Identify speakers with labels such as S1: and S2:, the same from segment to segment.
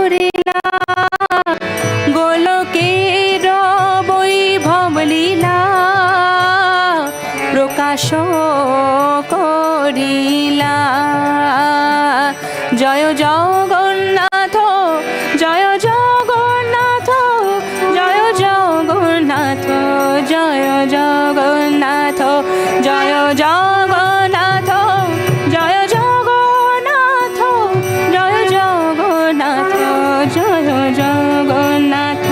S1: করিলা, গোলকের বৈভব লীলা প্রকাশ করিলা। জয় জগন্নাথ, জয় জগন্নাথ, জয় জগন্নাথ, জয় জগন্নাথ, জয় জগন্নাথ, জয় জগন্নাথ, জয় জগন্নাথ, জয় জগন্নাথ।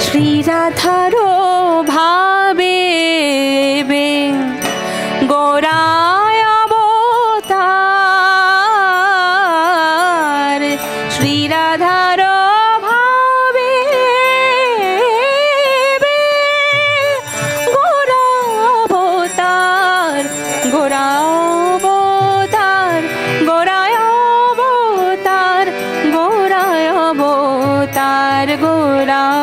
S1: শ্রীরাধার ভাবে গোরায় অবতার, শ্রীরাধার ভাবে গোরাবতার, গোরাবতার, গোরায় অবতার, গোরায় অবতার, গোরাবতার।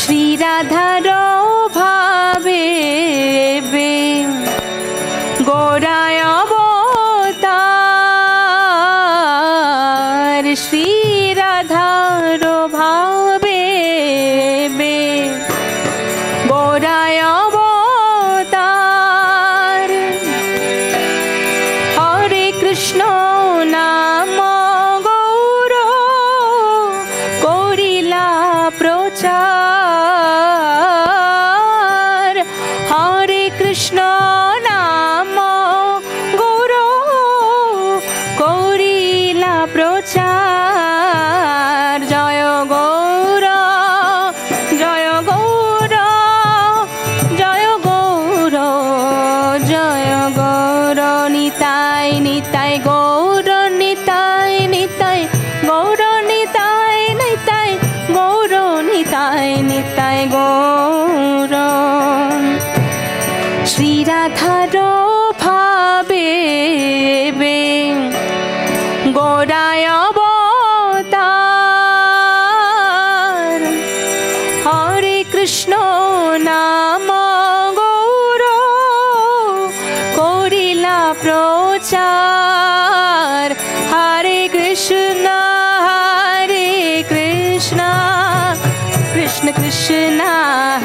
S1: শ্রীরাধার ভাবে গোরায় অবতার, শ্রীরাধার ভাবে গোরায় অবতার। হরে কৃষ্ণ নাম গৌর করিলা প্রচার, হরে কৃষ্ণ নাম গৌর করিলা প্রচার। জয় গৌর, জয় গৌর, জয় গৌর, জয় গৌর নিতাই নিতাই গৌর নিতাই নিতাই গৌর নিতাই নিতাই গৌর নিতাই নিতাই গৌর। শ্রীরাধার ভাবে গোরায় অবতার, হরে কৃষ্ণ নাম গৌর করিলা প্রচার। হরে কৃষ্ণ, হরে কৃষ্ণ, কৃষ্ণ কৃষ্ণ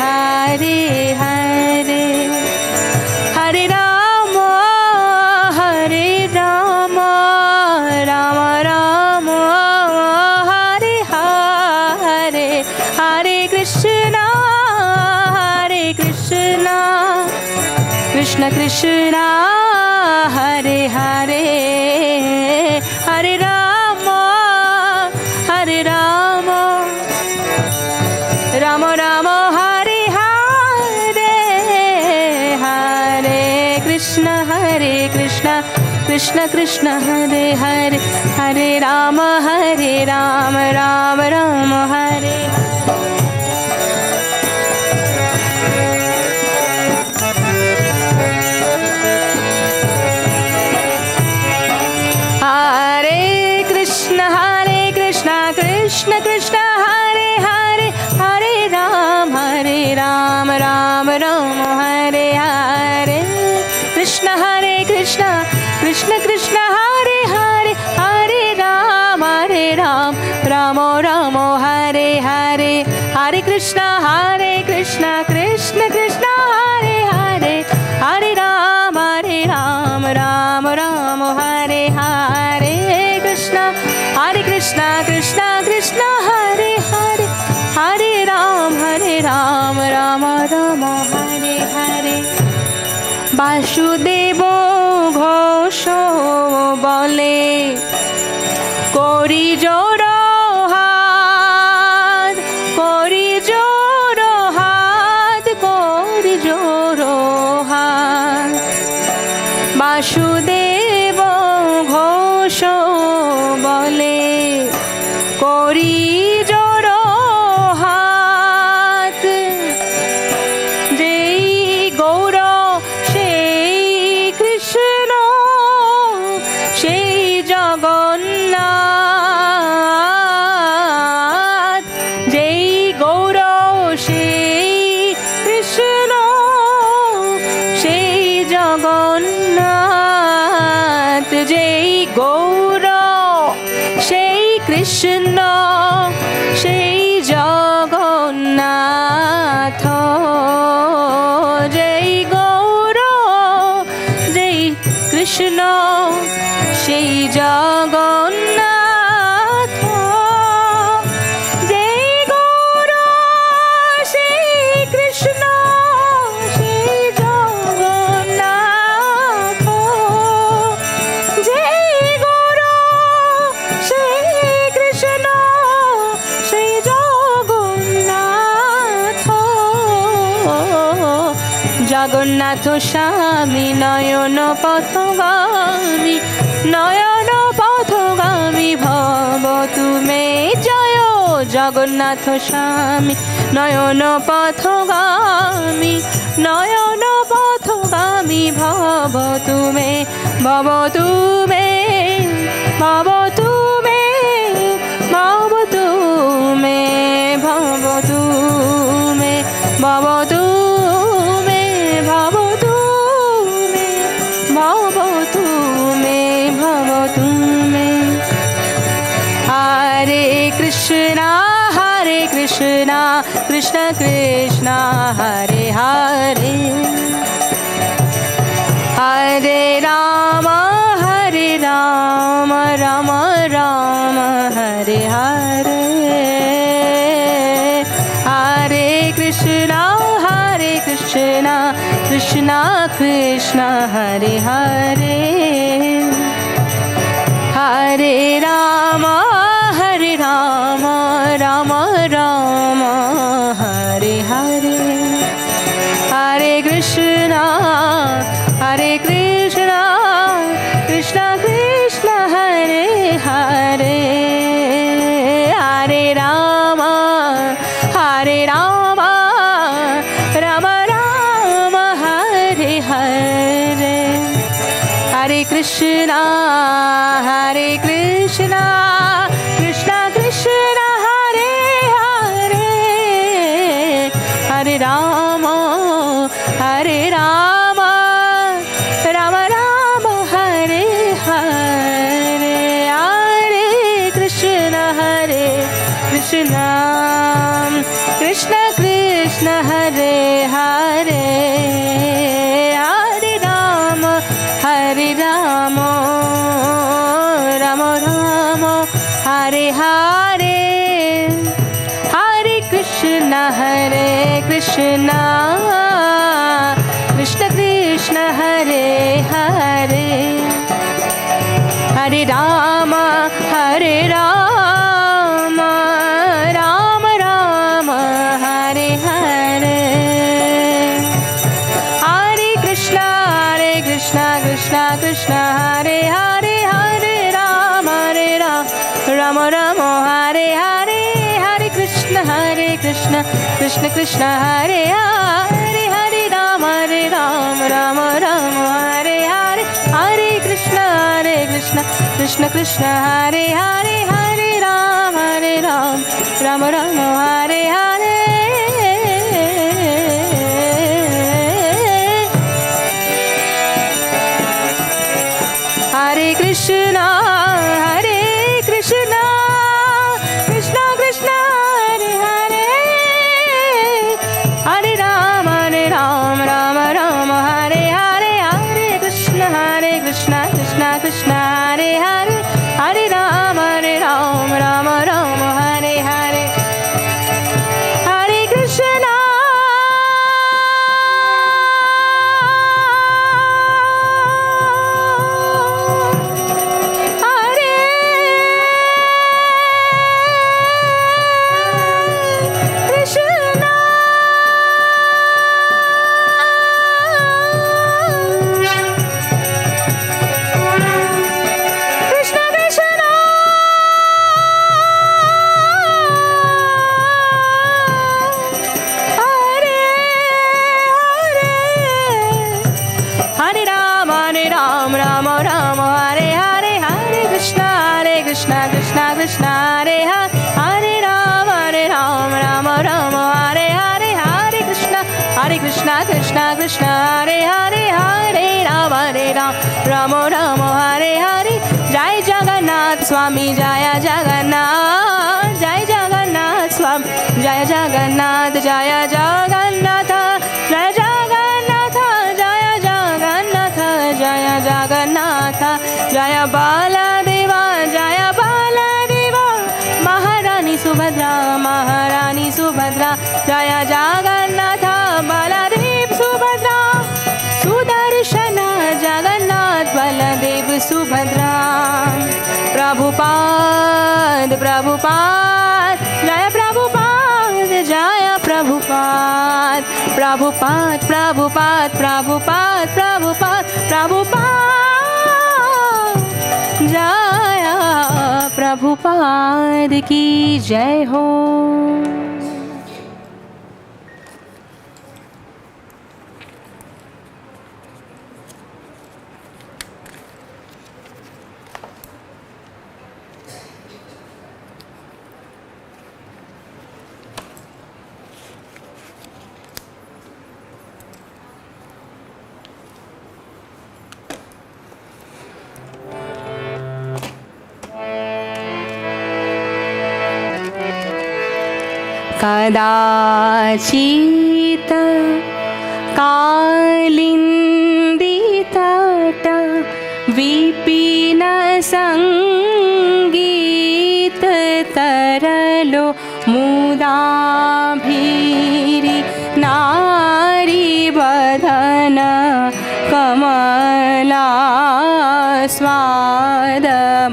S1: হরে হরে, হরে রাম, হরে রাম, রাম রাম হরে হরে, হরে কৃষ্ণ, হরে কৃষ্ণ, কৃষ্ণ কৃষ্ণ হরে হরে, হরে রাম, হরে রাম, রাম রাম হরে হরে, হরে কৃষ্ণ, হরে কৃষ্ণ, কৃষ্ণ কৃষ্ণ হরে হরে, হরে রাম, রাম রাম হরে। হরে কৃষ্ণ, কৃষ্ণ কৃষ্ণ হরে হরে, হরে রাম, রাম রাম হরে হরে। কৃষ্ণ কৃষ্ণ, কৃষ্ণ কৃষ্ণ হরে হরে, হরে রাম, রাম রাম হরে হরে। হরে কৃষ্ণ, কৃষ্ণ কৃষ্ণ হরে হরে, হরে রাম, রাম রাম হরে হরে। কৃষ্ণ কৃষ্ণ, কৃষ্ণ কৃষ্ণ হরে হরে, হরে রাম, রাম রাম হরে হরে। বাসুদেব ঘোষ বলে করি জোর হাত, করি জোর হাত, করি জোর হাত। বাসুদেব ঘোষ বলে করি জোর হাত, যেই গৌর সেই কৃষ্ণ, সেই জগন্নাথ, যেই গৌর সেই কৃষ্ণ, সেই জগন্নাথ। যেই গৌর সেই কৃষ্ণ সেই জগন্নাথ, যেই গৌর যেই কৃষ্ণ সেই জগন্নাথ, যেই গৌর সেই কৃষ্ণ সেই জগন্নাথ, যেই গৌর সেই কৃষ্ণ সেই জগন্নাথ, জগন্নাথ স্বামী নয়ন পথগামী, নয়ন পথগামী ভব তুমে জয়, জগন্নাথ স্বামী নয়ন পথগামী, নয়ন পথগামী ভব তুমে, ভব তুমে, ভব তুমে, ভব তুমে, ভব তুমে, ভব তুমে, ভব তুমে, ভব তুমে, ভব তুমে। হরে কৃষ্ণা কৃষ্ণ কৃষ্ণ হরে হরে, হরে রাম রাম রাম হরে হরে, হরে কৃষ্ণ কৃষ্ণ কৃষ্ণ হরে হরে, হরে রাম রাম রাম হরে হরে, হরে কৃষ্ণ কৃষ্ণ কৃষ্ণ হরে হরে, হরে রাম রাম রাম হরে হরে, হরে কৃষ্ণ কৃষ্ণ কৃষ্ণ হরে হরে, হরে রাম রাম রাম হরে হরে, হরে কৃষ্ণ কৃষ্ণ কৃষ্ণ হরে হরে, হরে রাম রাম রাম হরে হরে, হরে কৃষ্ণ কৃষ্ণ কৃষ্ণ হরে হরে, হরে রাম রাম রাম হরে হরে, হরে কৃষ্ণ কৃষ্ণ কৃষ্ণ হরে হরে, হরে রাম রাম রাম হরে হরে, হরে কৃষ্ণ কৃষ্ণ কৃষ্ণ হরে হরে, হরে রাম রাম রাম হরে হরে, হরে কৃষ্ণ কৃষ্ণ কৃষ্ণ হরে হরে, হরে রাম রাম রাম হরে হরে, হরে কৃষ্ণ কৃষ্ণ কৃষ্ণ হরে হরে, হরে রাম রাম রাম হরে হরে, হরে কৃষ্ণ কৃষ্ণ কৃষ্ণ হরে হরে, হরে রাম রাম রাম হরে হরে, হরে Krishna Krishna Hare Hare Hare Ram Ram Ram Hare Hare Hare Krishna Krishna Krishna Hare Hare Hare Ram Hare Ram, Rama Rama Hare Hare. Jai Jagannath Swami, Jaya Jagannath, Jai Jagannath Swami, Jaya Jagannath, Jaya Jagannath, Jaya Jagannath, Jaya Jagannath, Jaya Jagannath, Jaya Baladeva, Jaya Baladeva, Maharani Subhadra, Maharani Subhadra, Jaya Jagannath, Baladev Subhadra, Sudarshana Jagannath, Baladev Subhadra. Prabhupada, Prabhupada, Jaya Prabhupada, Jaya Prabhupada, Prabhupada, Prabhupada, Prabhupada, Prabhupada, Prabhupada, Jaya Prabhupada ki jai ho. कदाचित् कालिन्दीतट विपिन सङ्गीत तरलो मुदाभिरि नारी बधन कमला स्वाद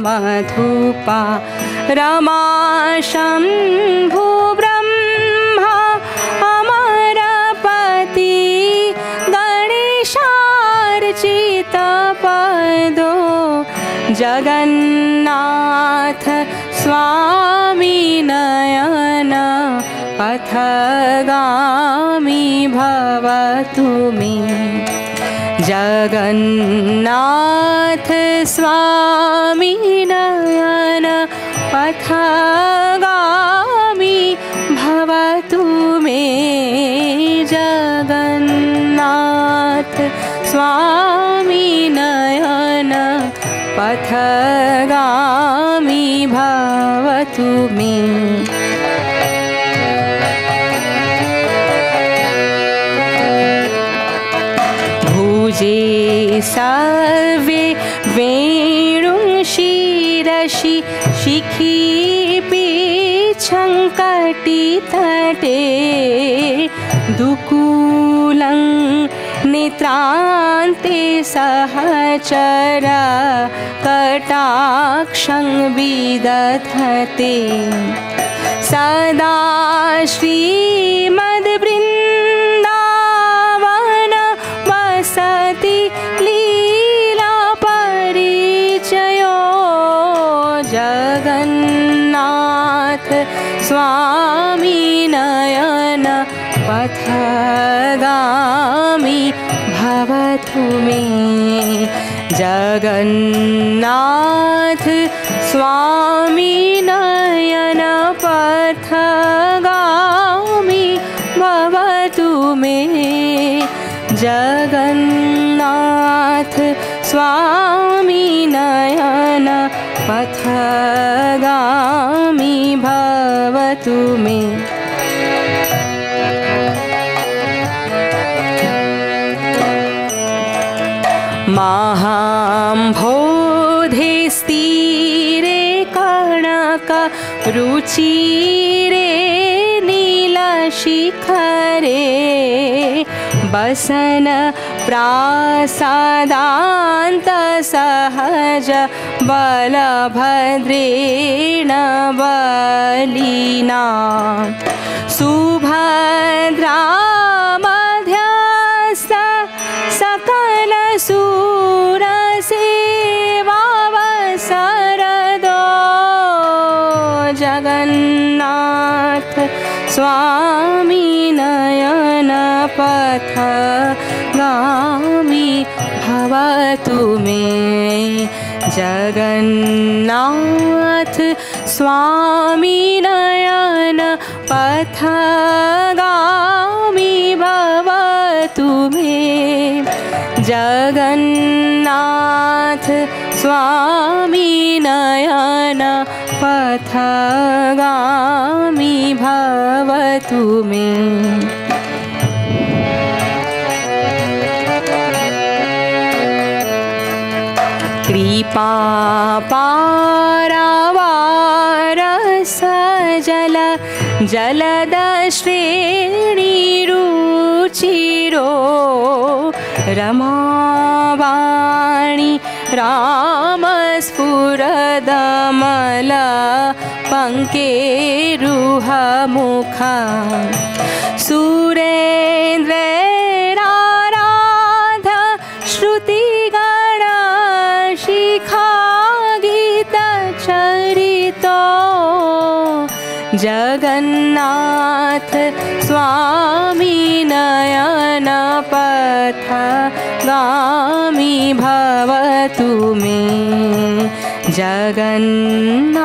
S1: मधुपा रमा शम्भु ब्रह्मा अमरपति गणेशार्चित पदो जगन्नाथ स्वामी नयन पथगामी भवतु मे जगन्नाथ स्वामी नयन पथगामी भवतु मे जगन्नाथ स्वामी नयन पथगामी भवतु मे भुजे सर्वे वेणुं शिरसि शिखी पीच्छङ्कटितटे दुकूलं नेत्रान्ते सहचर कटाक्षं विदधते सदा श्रीमद्वृन्दावन वसति लीला परिचयो जगन्नाथ स्वामी नयन पथगामी भवतु मे जगन्नाथ स्वामी नयन पथगामी भवतु मे जगन्नाथ स्वामी नयन पथगामी भवतु मे महाम्भोधे स्थिरे कणक रुचिरे नीलशिखरे बसन प्रासादान्त सहज बलभद्रेण बलिना सुभद्रा मध्यस्थ सकल सूरसेवावसरदो जगन्नाथ स्वामी नयन पथगामी भवतु मे जगन्नाथ स्वामी नयन पथगामी भवतु मे जगन्नाथ स्वामी नयन पथगामी भवतु मे कृपा पारावार सजल जलद श्रेणी रुचिरो रमावाणी रामस्फुरदमल पङ्केरुहमुखा सुरेन्द्रराराध श्रुतिगणा शिखा गीतचरितो जगन्नाथ स्वामी नयन पथगामी भवतु मे जगन्नाथ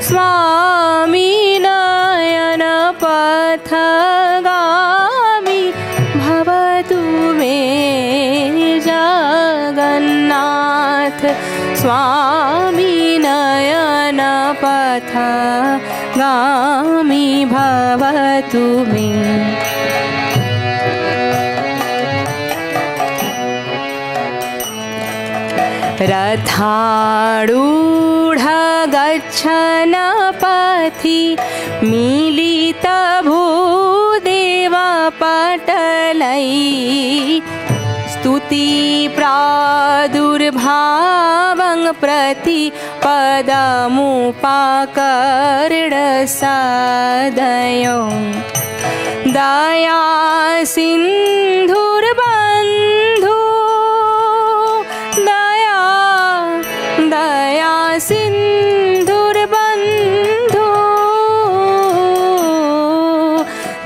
S1: स्वामी नयन पथगामी भवतु मे जगन्नाथ स्वामी नयन पथगामी भवतु मे रथारूढ गच्छन पथि मिलित भूदेव पटलै स्तुति प्रादुर्भावं प्रति पदमुपाकर्ण सदयो दया सिन्धुर्बन्धु दया सिन्धुर्बन्धु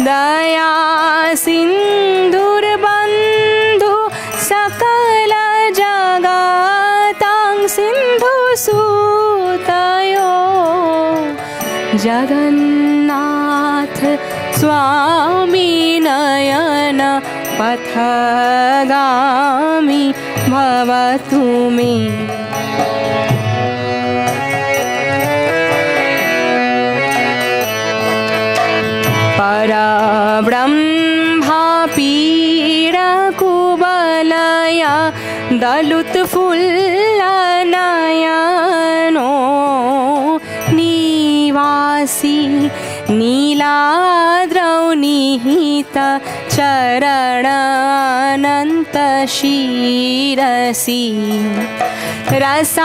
S1: दया सिन्धुर्बन्धु सकल जगतां सिन्धु सुतयो जगन्नाथ स्वामी नयन पथगामी भवतु मे परब्रह्मा पीडकुवलया दलुतफुल्लनयनो निवासी नीलाद्रौ निहित चरणनन्त शिरसि रसानन्दी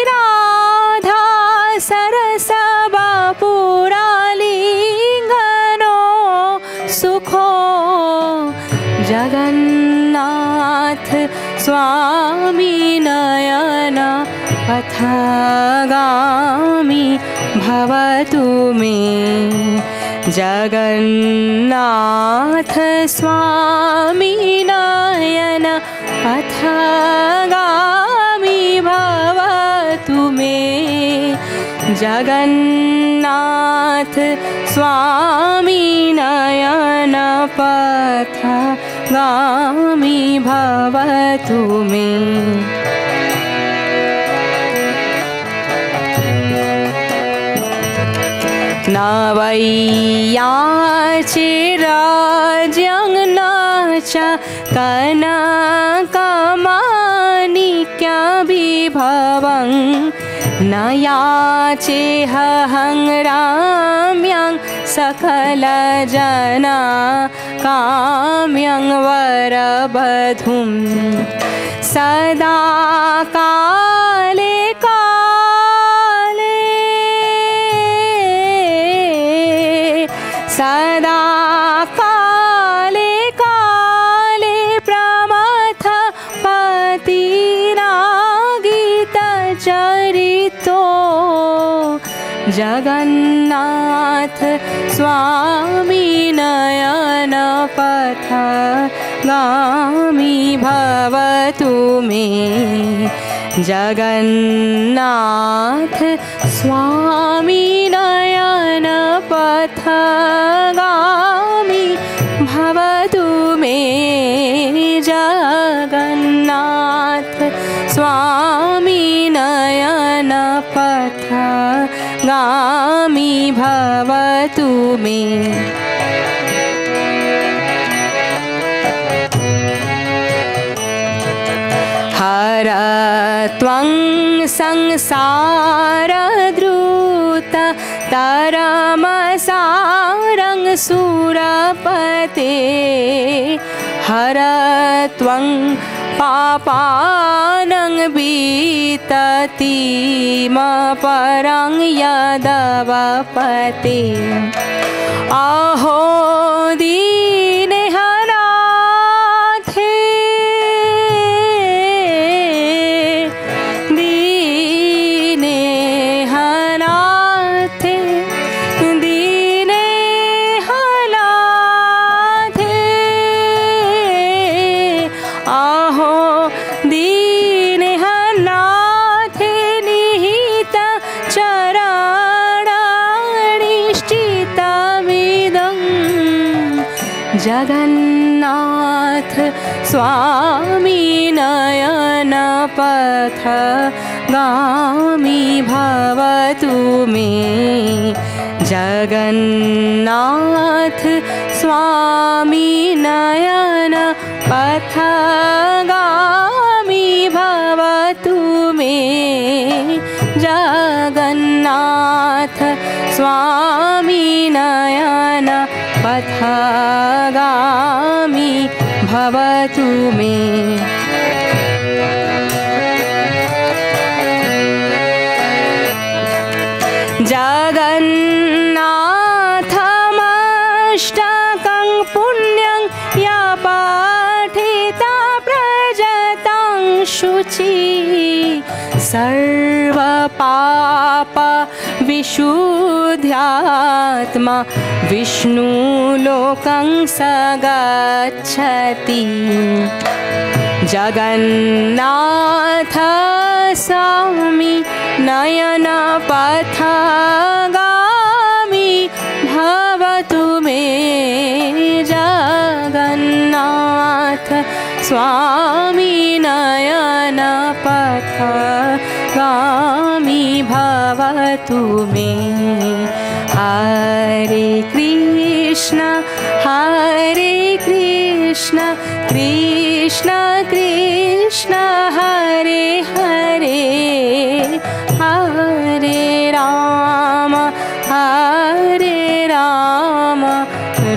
S1: राधा सरस बापुरालिङ्गनो सुखो जगन्नाथ स्वामी नयन पथगामी भवतु मे जगन्नाथ स्वामी नयन पथगामी भवतु मे जगन्नाथ स्वामी नयन पथगामी भवतु मे न वै याचे राज्यं न च कनकमाणिक्यविभवं न याचेऽहं राम्यं सकलजना काम्यं वरवधूं सदा काले सदा काले काले प्रमथ पतिरागितचरितो जगन्नाथ स्वामी नयन पथगामी भवतु मे जगन्नाथ स्वामी नयन पथगामी भवतु मे मे जगन्नाथ स्वामी नयन पथगामी भवतु मे। हर त्वं संसारद्रुत तरमसारं सुरपते। हर त्वं पापानं विततिमपरं यदवपते। अहो दीनहनाथे दीनहनाथे दीनहनाथे अहो दीनहनाथे निहित चरणानिश्चितमिदं जगन्नाथ स्वामी नयन पथगामी भवतु मे। जगन्नाथ स्वामी नयन पथगामी भवतु मे। जगन्नाथ स्वामी नयन पथगामी भवतु मे। जगन्नाथमष्टकं पुण्यं या पठिता प्रजतां शुचि। सर्वपाप विशुद्ध्यात्मा विष्णुलोकं स गच्छति। जगन्नाथ स्वामी नयन पथगामी भवतु मे। जगन्नाथ स्वामी नयन पथगामी भवतु मे। हरे कृष्ण कृष्ण कृष्ण हरे हरे हरे राम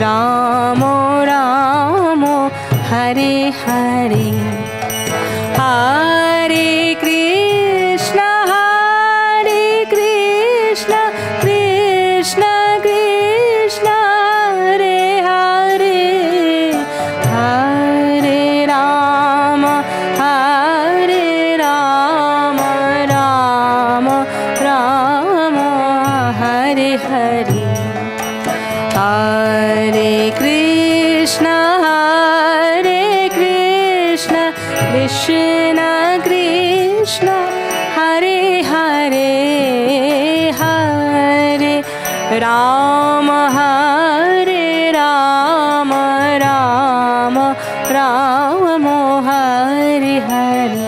S1: राम राम हरे हरे। हरे कृष्ण कृष्ण कृष्ण हरे हरे हरे राम राम राम हरे हरे। हरे Krishna Krishna Krishna Hare Hare Hare Ram Ram Ram Hare Hare.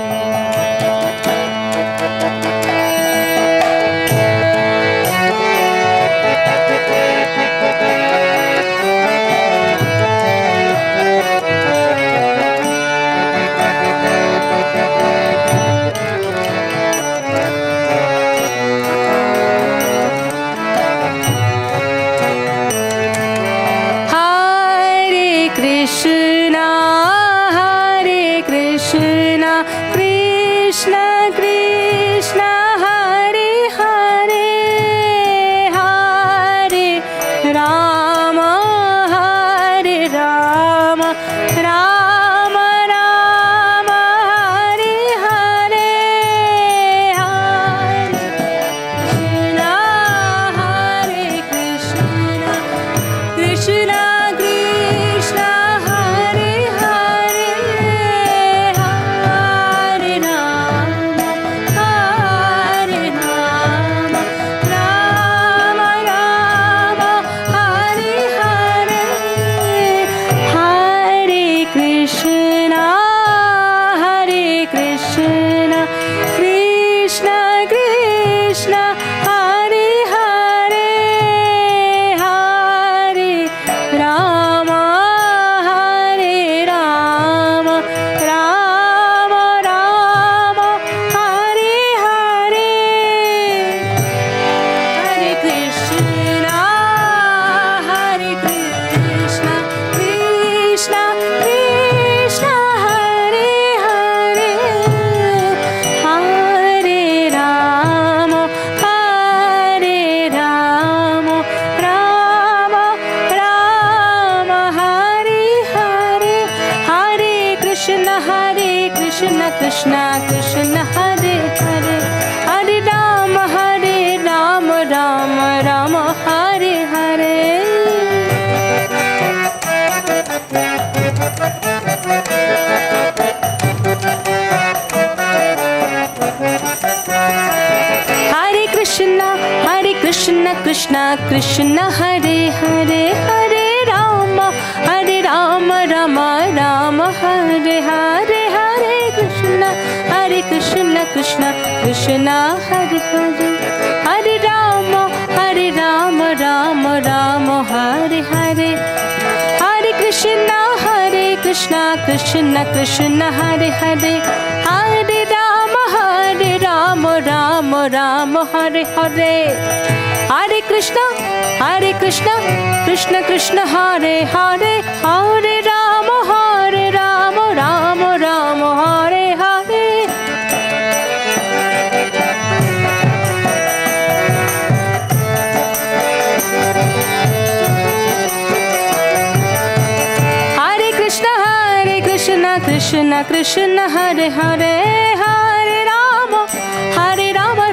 S1: Krishna Krishna Hare Hare Hare Ram Ram Ram Hare Hare Hare Krishna Krishna Krishna Hare Hare Hare Ram Krishna, Krishna Krishna, Hare Hare, Hare Rama, Hare Rama, Rama Rama, Hare Hare, Hare Krishna, Hare Krishna, Krishna Krishna, Hare Hare, Hare Rama, Hare Rama, Rama Rama, Hare Hare, Hare Krishna, Krishna Krishna, Hare Hare, Hare Rama, Rama Rama, Hare Hare. Hare Krishna, Krishna Krishna, Hare Hare, Hare Rama, Rama Rama, Hare Hare, Hare Krishna, Krishna Krishna, Hare Hare, Hare Rama, Rama Rama, Hare Hare, Hare Krishna, Krishna Krishna, Hare Hare, Hare Rama, Rama Rama, Hare Hare, Hare Krishna, Krishna Krishna, Hare Hare, Hare Rama, Rama Rama, Hare Hare. Hare Krishna, Krishna Krishna, Hare Hare, Hare Rama,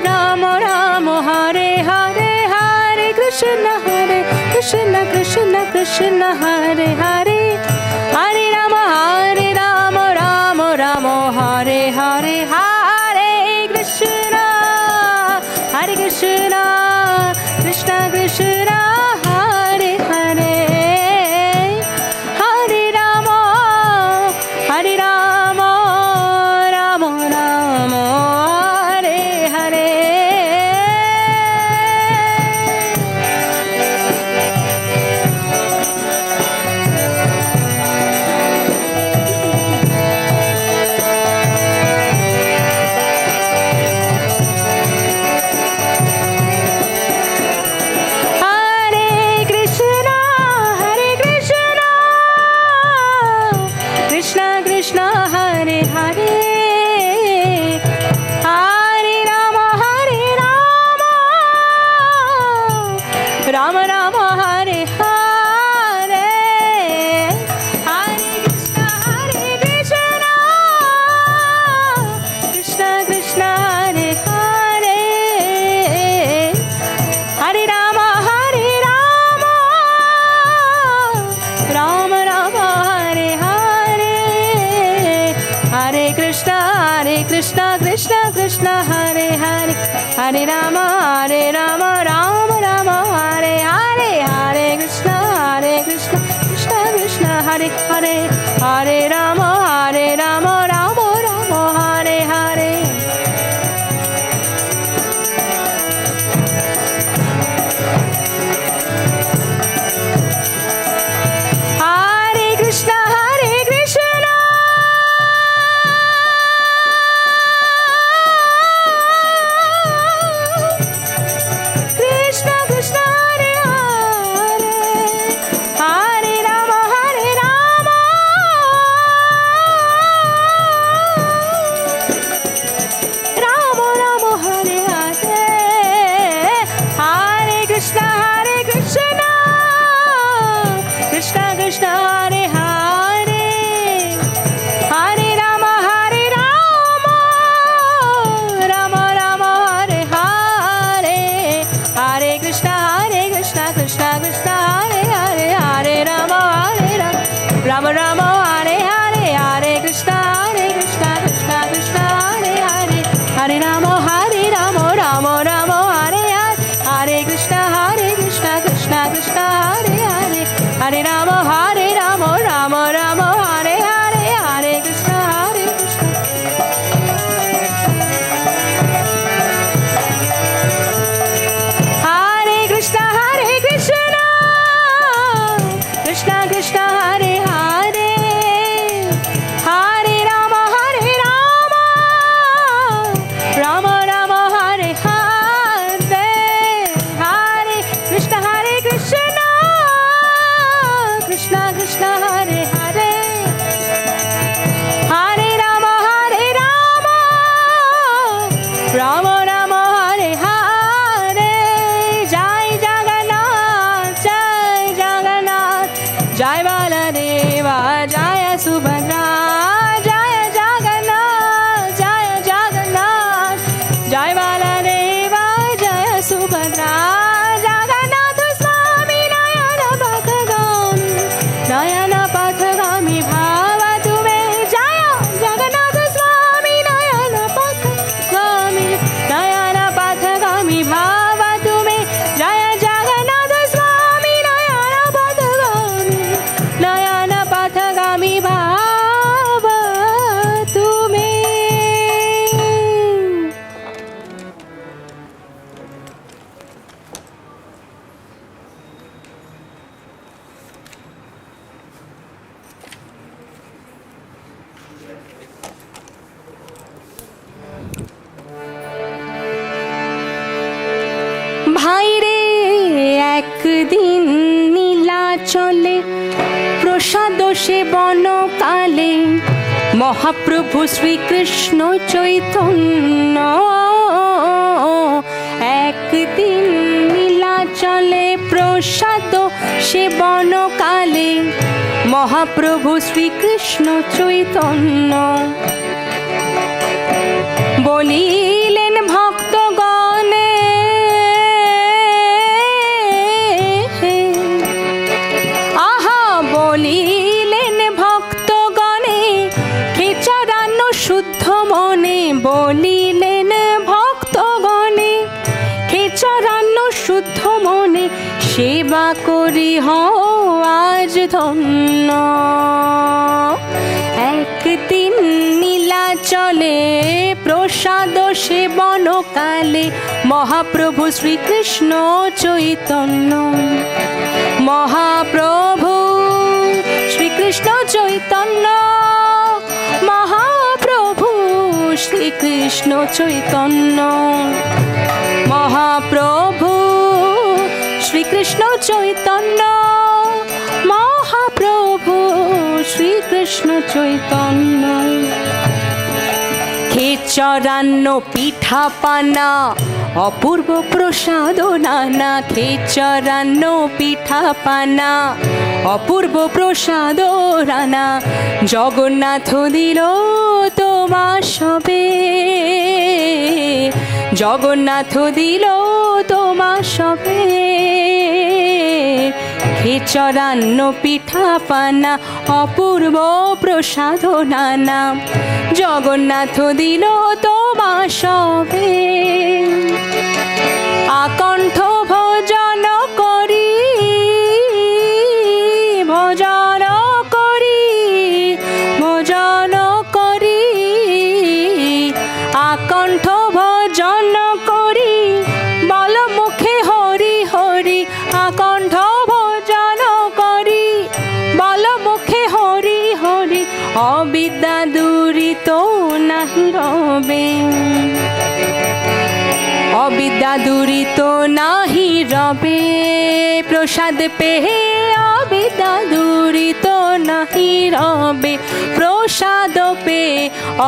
S1: Rama Rama, Hare Hare, Hare Krishna, Krishna Krishna, Hare Hare, Hare Rama, Rama Rama, Hare Hare, Hare Krishna, Krishna Krishna, Hare Hare, Hare Rama, Rama Rama, Hare Hare. Hare Krishna, Krishna Krishna, Hare Hare, Hare Rama, Rama Rama, Hare Hare, Hare Krishna, Krishna Krishna, Hare Hare, Hare Rama, Rama Rama, Hare Hare, Hare Krishna, Krishna Krishna, Hare Hare, Hare Rama, Rama Rama, Hare Hare, Hare Krishna, Krishna Krishna, Hare Hare, Hare Rama, Rama Rama, Hare Hare. Hare Krishna, ভাইরে একদিন নীলাচলে প্রসাদ সেবন কালে মহাপ্রভু শ্রীকৃষ্ণ চৈতন্য একদিন নীলাচলে প্রসাদ সেবন কালে মহাপ্রভু শ্রীকৃষ্ণ চৈতন্য বলিলেন ভক্তগণে আহা বলিলেন ভক্তগণে খেচরানো শুদ্ধ মনে বলিলেন ভক্তগণে খেচরানো শুদ্ধ মনে সেবা করি হও আজ ধন্য একদিন নীলাচলে প্রসাদ সেবন কালে মহাপ্রভু শ্রীকৃষ্ণ চৈতন্য মহাপ্রভু শ্রীকৃষ্ণ চৈতন্য মহাপ্রভু শ্রীকৃষ্ণ চৈতন্য মহাপ্রভু শ্রীকৃষ্ণ চৈতন্য মহাপ্রভু শ্রীকৃষ্ণ চৈতন্য খেচরান্ন পিঠা পানা অপূর্ব প্রসাদ নানা খেচরান্ন পিঠা পানা অপূর্ব প্রসাদ রানা জগন্নাথ দিল তোমা সবে জগন্নাথ দিল তোমা সবে খেচরান্ন পিঠা পানা অপূর্ব প্রসাদ নানা জগন্নাথ দিল তোমা সবে আকণ্ঠ ভজন করি ভজন করি ভজন করি আকণ্ঠ ভজন করি বল মুখে হরি হরি আকণ্ঠ ভজন করি বল মুখে হরি হরি অবিদ্যা দূরিত নাহি রবে অবিদ্যা দূরিত নাহি রবে প্রসাদ পেয়ে অবিদ্যা দূরিত নাহি রবে প্রসাদ পেয়ে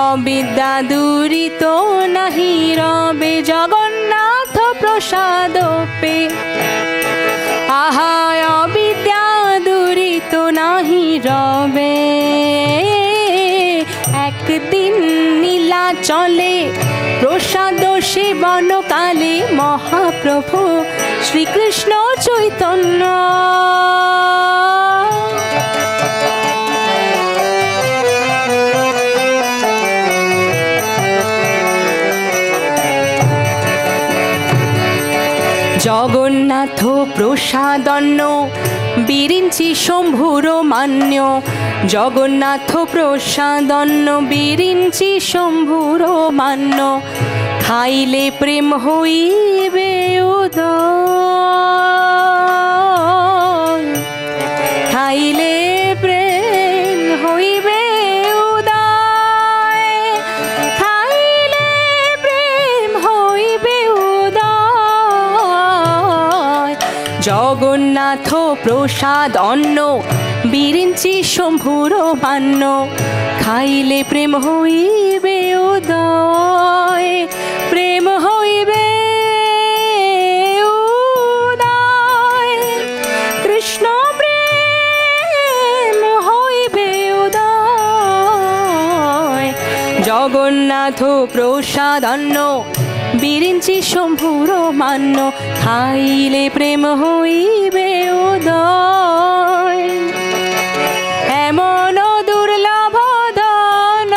S1: অবিদ্যা দূরিত নাহি রবে জগন্নাথ প্রসাদ পেয়ে আহা অবিদ্যা দূরিত নাহি রবে একদিন নীলাচলে প্রসাদ সেবন কালে মহাপ্রভু শ্রীকৃষ্ণ চৈতন্য জগন্নাথ প্রসাদন্ন বিরিঞ্চি শম্ভুর মান্য জগন্নাথ প্রসাদন্ন বিরিঞ্চি শম্ভুর মান্য খাইলে প্রেম হইবে উদয় খাইলে প্রেম হইবে উদয় খাইলে প্রেম হইবে উদয় জগন্নাথ প্রসাদ অন্ন বিরিঞ্চি শম্ভুর মান্য খাইলে প্রেম হইবে উদয় প্রেম হইবে উদয় কৃষ্ণ প্রেম হইবে উদয় জগন্নাথ প্রসাদ অন্ন বিরিঞ্চি শম্ভুর মান্য খাইলে প্রেম হইবে উদয় এমন দুর্লভ ধন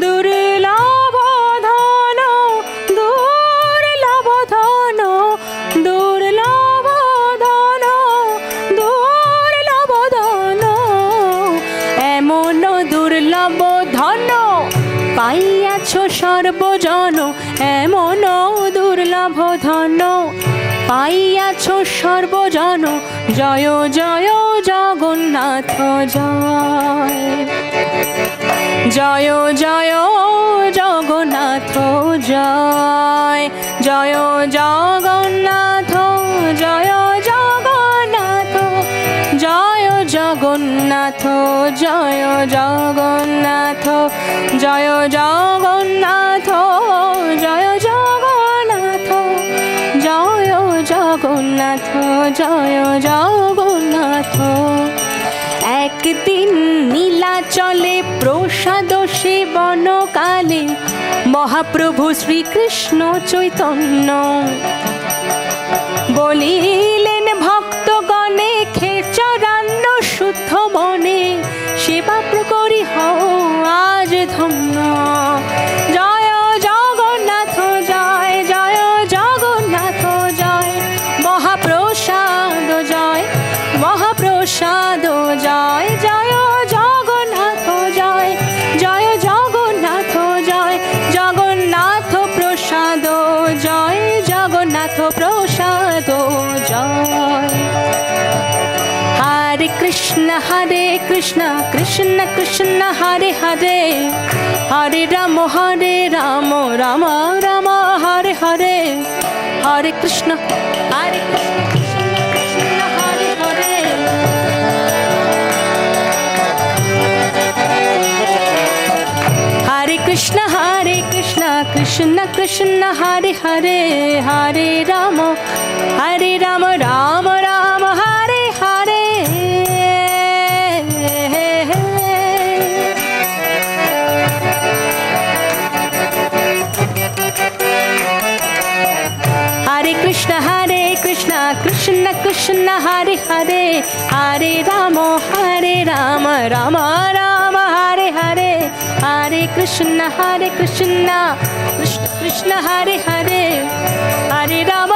S1: দুর্লভ ধন দুর্লভ ধন দুর্লভ ধন দুর্লভ ধন এমন দুর্লভ ধন পাইয়াছ সর্বজন এমন দুর্লভ ধন পাইয়াছ সর্বজন জয় জয় জগন্নাথ জয় জয় জয় জগন্নাথ জয় জয় জয় জগন্নাথ জয় জগন্নাথ জয় জগন্নাথ জয় জগন্নাথ। একদিন নীলাচলে প্রসাদ সেবন কালে মহাপ্রভু শ্রীকৃষ্ণ চৈতন্য বলিলেন ভক্তগণে খেচরান্ন শুদ্ধ মনে সেবা করি হও আজ ধন্য। জয় জগন্নাথ জয় জয় জগন্নাথ জয় মহাপ্রসাদ জয় মহাপ্রসাদ জয় জয় জগন্নাথ জয় জয় জগন্নাথ জয় জগন্নাথ প্রসাদ জয় জগন্নাথ প্রসাদ জয়। হরে কৃষ্ণ কৃষ্ণ কৃষ্ণ হরে হরে হরে রাম রাম রাম হরে হরে হরে কৃষ্ণ কৃষ্ণ কৃষ্ণ হরে হরে হরে কৃষ্ণ কৃষ্ণ কৃষ্ণ হরে হরে হরে রাম রাম রাম হরে হরে। हरे कृष्ण कृष्ण कृष्ण हरे हरे हरे राम राम राम हरे हरे हरे कृष्ण कृष्ण कृष्ण हरे हरे हरे राम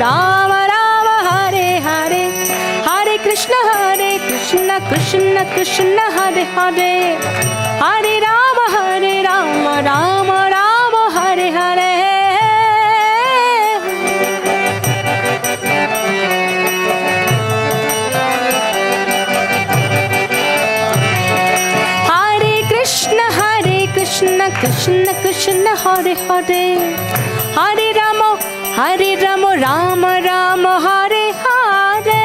S1: राम राम हरे हरे हरे कृष्ण कृष्ण कृष्ण हरे हरे हरे राम राम राम हरे हरे। कृष्ण कृष्ण हरे हरे हरे राम राम राम हरे हरे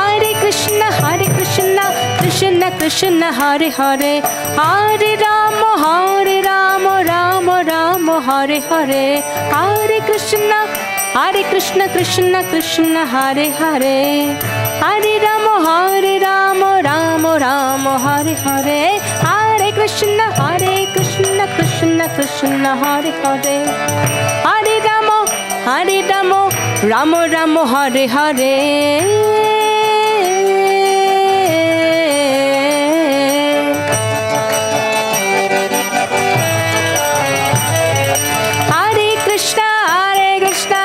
S1: हरे कृष्ण कृष्ण कृष्ण हरे हरे हरे राम राम राम हरे हरे हरे कृष्ण कृष्ण कृष्ण हरे हरे हरे राम राम राम हरे हरे हरे कृष्ण कृष्ण कृष्ण हरे हरे हरे राम राम राम हरे हरे।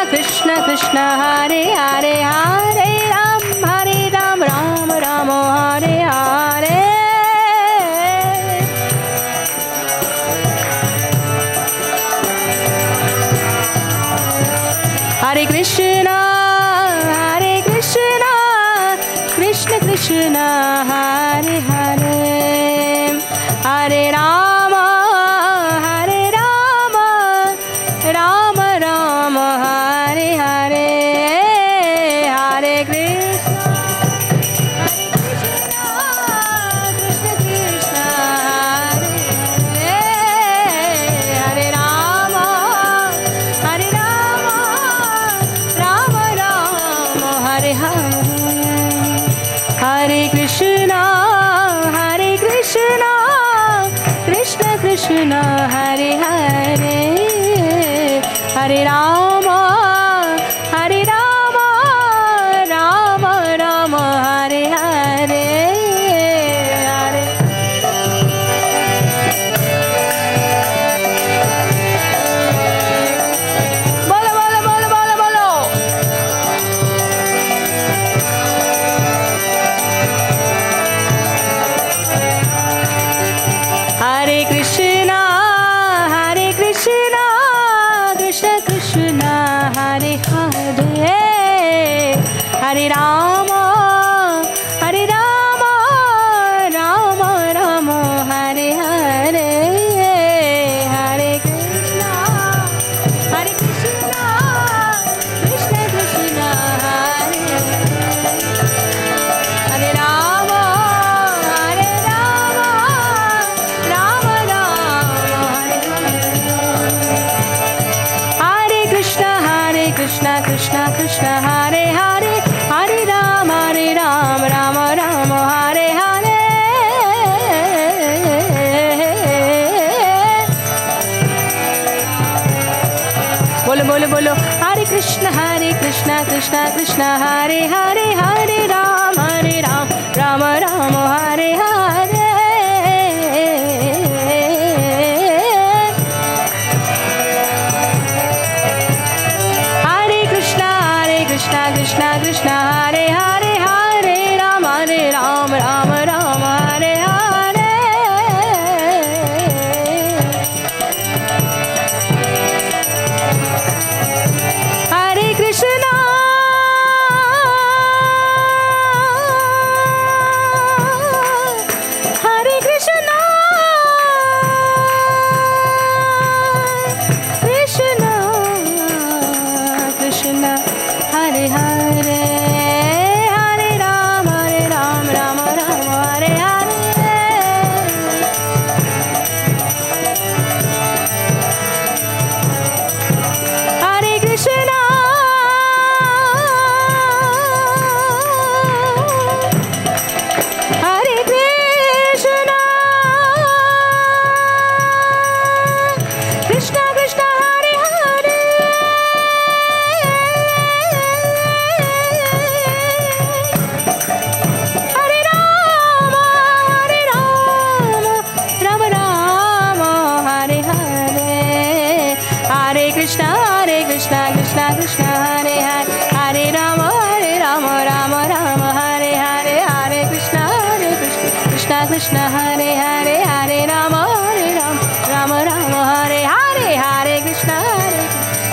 S1: कृष्ण कृष्ण हरे हरे हरे राम राम राम हरे हरे। हरे कृष्ण कृष्ण कृष्ण हरे हरे हरे राम राम राम हरे हरे हरे कृष्ण कृष्ण कृष्ण हरे हरे राम राम राम हरे हरे हरे कृष्ण कृष्ण कृष्ण हरे हरे हरे राम राम राम हरे हरे हरे। बोलो बोलो बोलो बोलो बोलो। हरे Krishna Krishna Krishna Hare Hare Hare Ram Ram Ram Hare Hare Hare Krishna Krishna Krishna Krishna Krishna Krishna Hare Hare Hare Ram Ram Ram Hare Hare Hare Krishna Krishna Krishna Hare Hare Hare Ram Ram Ram Hare Hare Hare Krishna Hare Krishna Krishna Krishna Hare Hare Hare Ram Ram Ram Hare Hare Hare Krishna Hare Krishna Krishna Krishna Hare Hare Hare Rama Rama Rama Hare Hare Hare Krishna Krishna Krishna Hare Hare Hare Rama Rama Rama Hare Hare Hare Krishna Krishna Krishna Hare Hare Hare Rama Rama Rama Hare Hare Hare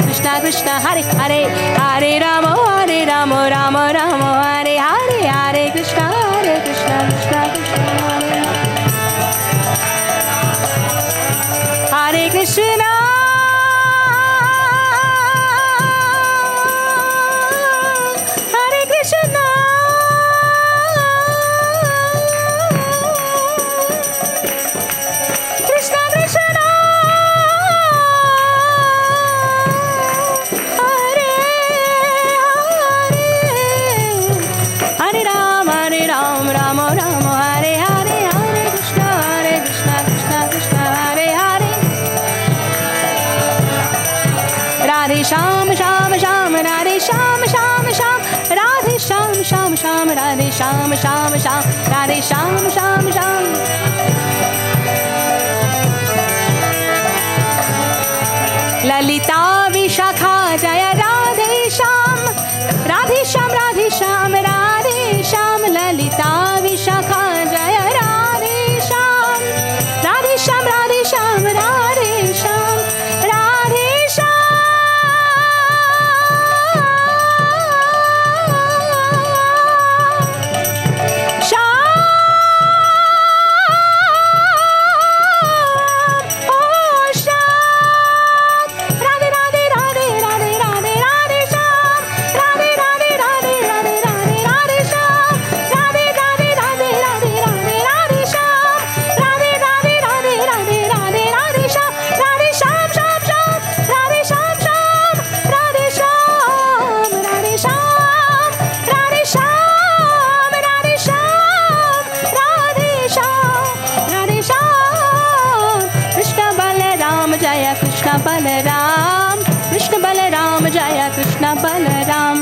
S1: Krishna Krishna Hare Hare Hare Rama Rama Rama Hare Hare Hare Krishna Krishna Krishna Hare Hare Krishna Hare Krishna Krishna Krishna Hare Hare Hare Ram Rama Rama Hare Hare Hare Krishna Krishna Krishna Hare Hare Radhe Sham Sham Sham Radhe Sham Sham Sham Radhe Sham Sham Sham Radhe Sham Sham Sham Radhe Sham Sham Sham Lalita Vishakha Jaya Radhe Sham Radhe Sham Radhe Sham Radhe Sham Lalita Vishakha Jaya Radhe Sham Radhe Sham Radhe Sham Radhe Sham Radhe Sham Krishna Balaram Krishna Balaram Jaya Krishna Balaram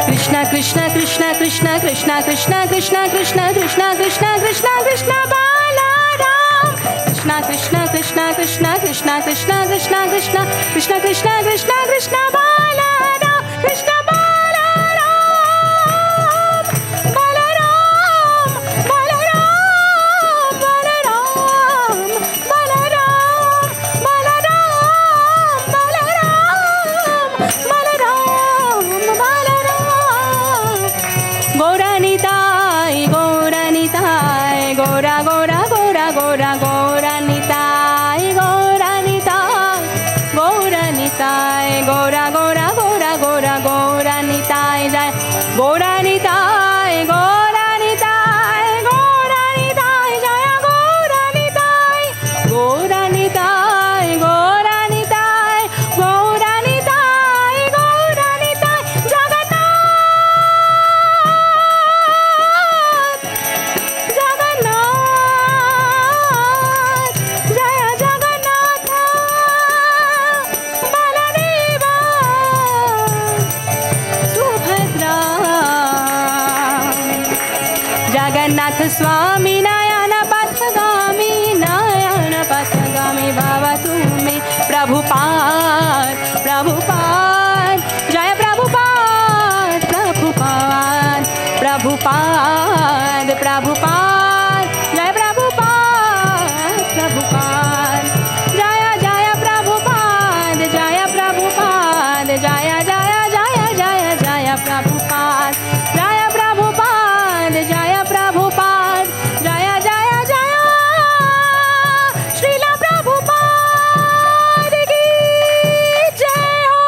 S1: Krishna Krishna Krishna Krishna Krishna Krishna Krishna Krishna Krishna Krishna Krishna Krishna Balaram Krishna Krishna Krishna Krishna Krishna Krishna Krishna Krishna Krishna Krishna Krishna Krishna Balaram Krishna Gora Gora Gora Gora Gora Nitai Gora Nitai Gora Nitai Gora Gora Gora स्वामी नयन पथगामी भवतु मे प्रभुपाद प्रभुपाद जय प्रभुपाद प्रभुपाद प्रभुपाद प्रभुपाद जय प्रभुपाद प्रभुपाद जय जय प्रभुपाद जय प्रभुपाद जय जय जय जय जय प्रभुपाद जय प्रभुपाद जय प्रभुपाद जय जय जय श्रील प्रभुपाद की जय हो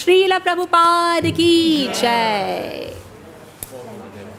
S1: श्रील प्रभुपाद की जय।